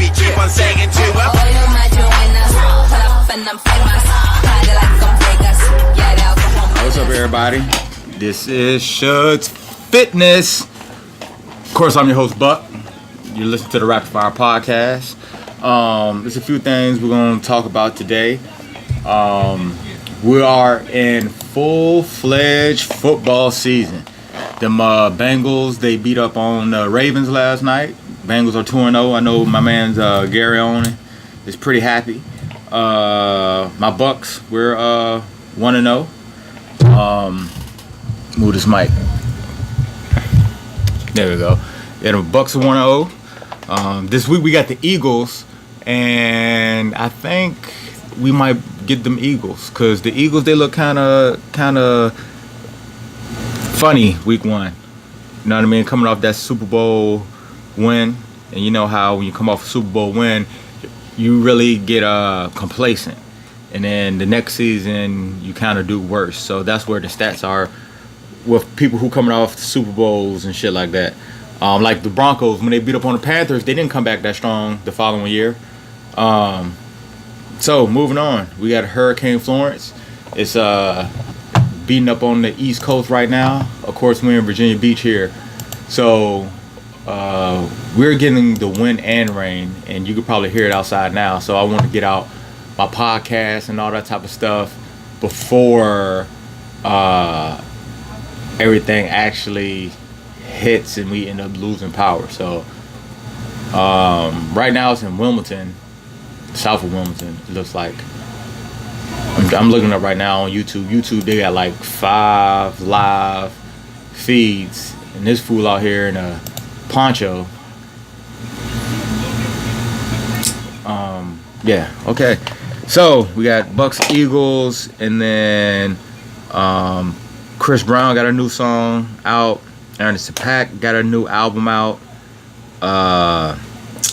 we keep on saying to him. Oh, you might join us. Put up and I'm famous. Party like I'm Vegas. Yeah, the alcohol. What's up, everybody? This is Shug's Fitness. Of course, I'm your host, Buck. You listen to the Rapid Fire podcast. There's a few things we're going to talk about today. We are in full-fledged football season. Them Bengals, they beat up on the Ravens last night. Bengals are 2-0. I know my man's Gary Owen is pretty happy. My Bucks, we're 1-0. Move this mic. There we go. Yeah, the Bucks are 1-0. This week we got the Eagles, and I think we might get them Eagles because the Eagles, they look kind of funny week one. You know what I mean? Coming off that Super Bowl win, and you know how when you come off a Super Bowl win, you really get complacent, and then the next season you kind of do worse. So that's where the stats are with people who coming off the Super Bowls and shit like that. Like the Broncos, when they beat up on the Panthers, they didn't come back that strong the following year. So moving on, we got Hurricane Florence. It's beating up on the East Coast right now. Of course, we're in Virginia Beach here, so we're getting the wind and rain, and you could probably hear it outside now. So I want to get out my podcast and all that type of stuff before everything actually hits and we end up losing power. So right now it's in Wilmington, south of Wilmington, it looks like. I'm looking up right now on YouTube. They got like 5 live feeds, and this fool out here in a poncho. Yeah, okay. So we got Bucks, Eagles, and then Chris Brown got a new song out. Ernest Paak got a new album out.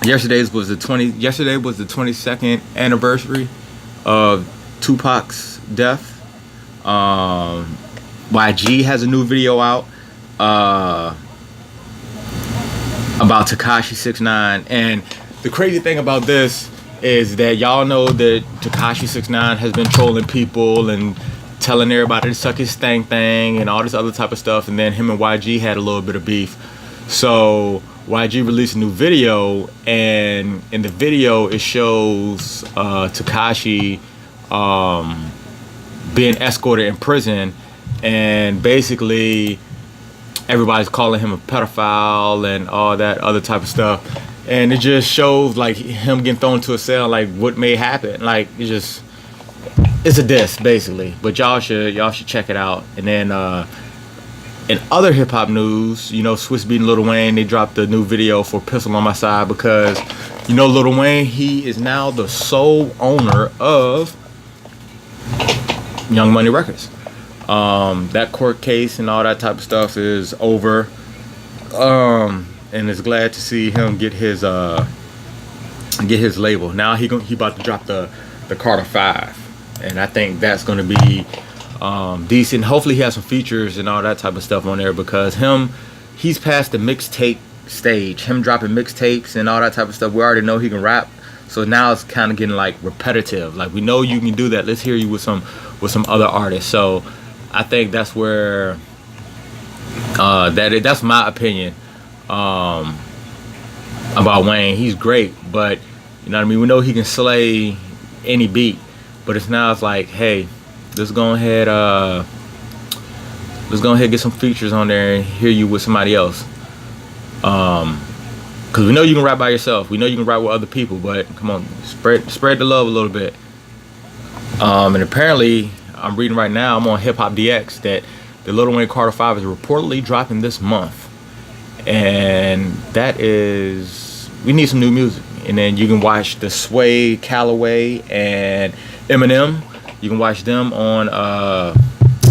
Yesterday was the 22nd anniversary of Tupac's death. YG has a new video out about Tekashi 6ix9ine, and the crazy thing about this is that y'all know that Tekashi 6ix9ine has been trolling people and telling everybody to suck his thing and all this other type of stuff, and then him and YG had a little bit of beef. So YG released a new video, and in the video it shows Tekashi being escorted in prison, and basically everybody's calling him a pedophile and all that other type of stuff, and it just shows like him getting thrown into a cell, like what may happen. Like it's a diss basically, but y'all should check it out. And then in other hip hop news, you know, Swiss beating Lil Wayne, they dropped a new video for Pistol on My Side because, you know, Lil Wayne, he is now the sole owner of Young Money Records. That court case and all that type of stuff is over, and it's glad to see him get his label. Now he about to drop the Carter 5, and I think that's going to be decent. Hopefully he has some features and all that type of stuff on there, because he's past the mixtape stage. Him dropping mixtapes and all that type of stuff, we already know he can rap. So now it's kind of getting like repetitive. Like, we know you can do that. Let's hear you with some other artists. So I think that's where that's my opinion about Wayne. He's great, but you know what I mean, we know he can slay any beat, but it's like, hey, let's go ahead get some features on there and hear you with somebody else, because we know you can rap by yourself, we know you can rap with other people, but come on, spread the love a little bit. And apparently I'm reading right now, I'm on Hip Hop DX, that the Lil Wayne Carter 5 is reportedly dropping this month, and that is, we need some new music. And then you can watch the Sway, Calloway, and Eminem. You can watch them on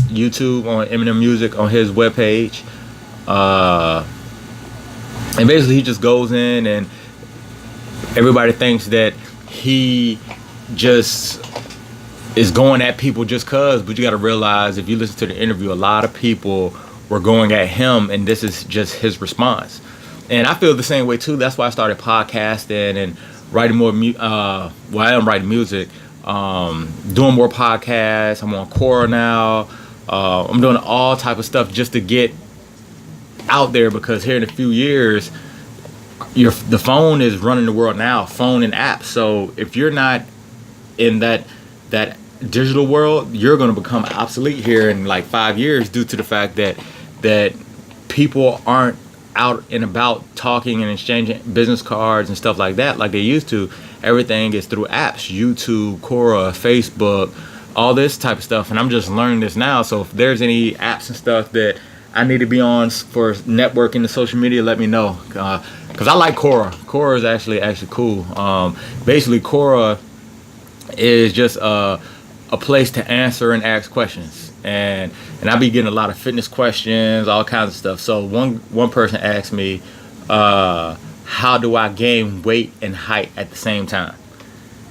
YouTube, on Eminem Music, on his webpage. And basically he just goes in, and everybody thinks that he just is going at people just cause, but you got to realize, if you listen to the interview, a lot of people were going at him, and this is just his response. And I feel the same way too. That's why I started podcasting and writing more. Well, I am writing music. Doing more podcasts. I'm on Quora now. I'm doing all type of stuff just to get out there, because here in a few years, the phone is running the world now. Phone and apps. So if you're not in that digital world, you're going to become obsolete here in like 5 years, due to the fact that people aren't out and about talking and exchanging business cards and stuff like that like they used to. Everything is through apps, YouTube, Quora, Facebook, all this type of stuff. And I'm just learning this now. So if there's any apps and stuff that I need to be on for networking and social media, let me know. Because I like Quora. Quora is actually cool. Basically, Quora is just a place to answer and ask questions. And I be getting a lot of fitness questions, all kinds of stuff. So one person asked me, how do I gain weight and height at the same time?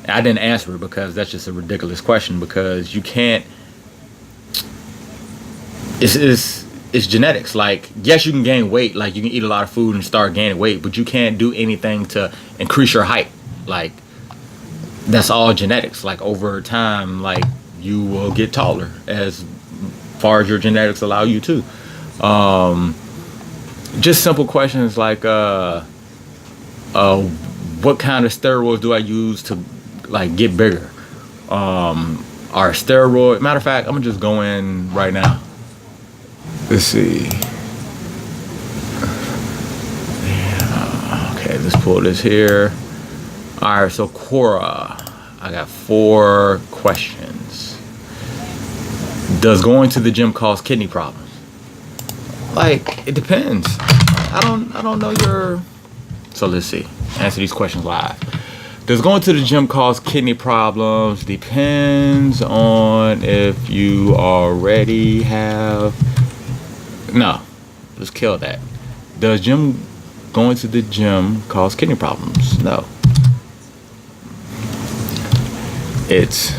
And I didn't answer it, because that's just a ridiculous question, because you can't. It's genetics. Like, yes, you can gain weight. Like, you can eat a lot of food and start gaining weight, but you can't do anything to increase your height. Like, that's all genetics. Like, over time, like, you will get taller as far as your genetics allow you to. Just simple questions like, what kind of steroids do I use to like get bigger? Are steroid? Matter of fact, I'm gonna just go in right now. Let's see. Yeah, okay, let's pull this here. All right, so Quora. I got 4 questions. Does going to the gym cause kidney problems? Like, it depends. I don't know your. So let's see. Answer these questions live. Does going to the gym cause kidney problems? Depends on if you already have. No, let's kill that. Does going to the gym cause kidney problems? No. It's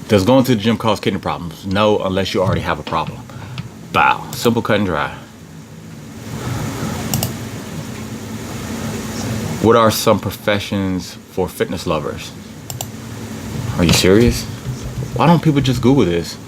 Does going to the gym cause kidney problems? No, unless you already have a problem. Bow. Simple, cut, and dry. What are some professions for fitness lovers? Are you serious? Why don't people just Google this?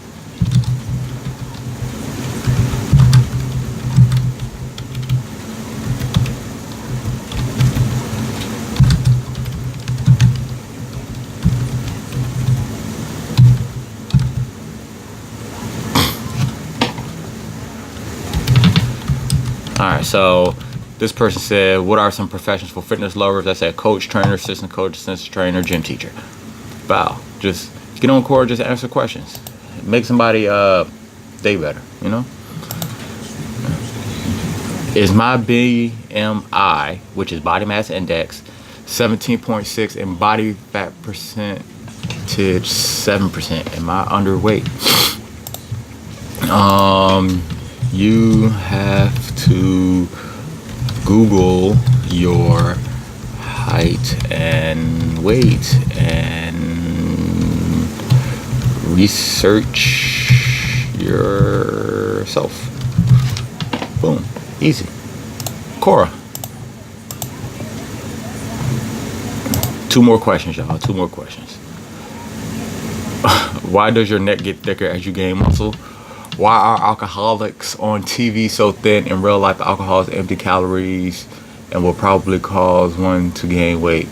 Alright, so this person said, what are some professions for fitness lovers? I said coach, trainer, assistant coach, assistant trainer, gym teacher. Wow, just get on Quora, just answer questions. Make somebody day better, you know? Is my BMI, which is body mass index, 17.6 and body fat percentage 7%? Am I underweight? You have to Google your height and weight and research yourself. Boom. Easy. Quora. 2 more questions, y'all. 2 more questions. Why does your neck get thicker as you gain muscle? Why are alcoholics on TV so thin? In real life, alcohol is empty calories and will probably cause one to gain weight.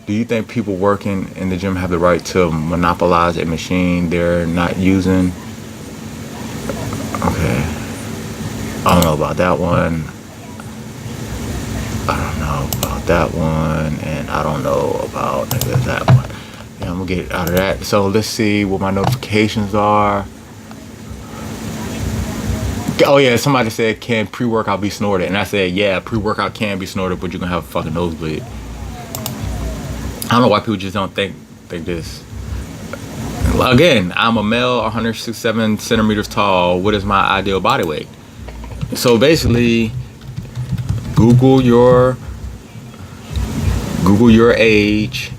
Do you think people working in the gym have the right to monopolize a machine they're not using? Okay. I don't know about that one. I don't know about that one. And I don't know about that one. Yeah, I'm going to get out of that. So let's see what my notifications are. Oh yeah, somebody said, can pre-workout be snorted? And I said, yeah, pre-workout can be snorted, but you're gonna have a fucking nosebleed. I don't know why people just don't think this. Again, I'm a male, 167 centimeters tall. What is my ideal body weight? So basically, Google your age,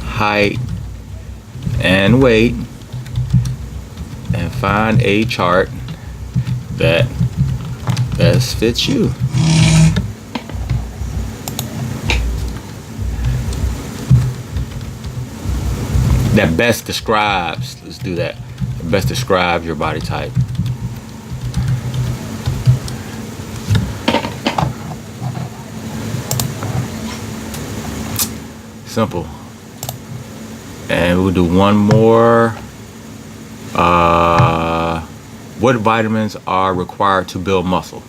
height, and weight, and find a chart that best fits you. That best describes, let's do that. Best describes your body type. Simple. And we'll do one more. What vitamins are required to build muscle?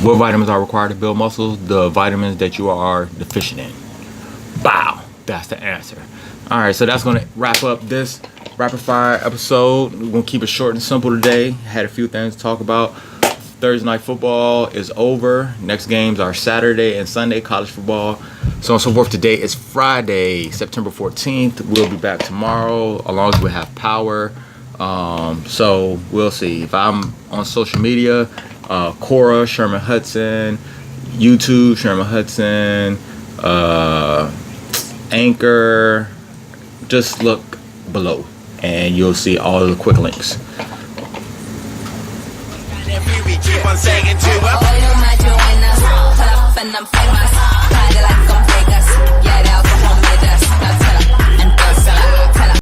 What vitamins are required to build muscle? The vitamins that you are deficient in. Bow. That's the answer. All right, so that's going to wrap up this rapid fire episode. We're going to keep it short and simple today. Had a few things to talk about. Thursday night football is over. Next games are Saturday and Sunday, college football. So on and so forth. Today is Friday, September 14th. We'll be back tomorrow, along as we have power. So we'll see. If I'm on social media, Quora, Sherman Hudson, YouTube, Sherman Hudson, Anchor, just look below and you'll see all of the quick links. Oh, you might join us. Pull up and I'm famous.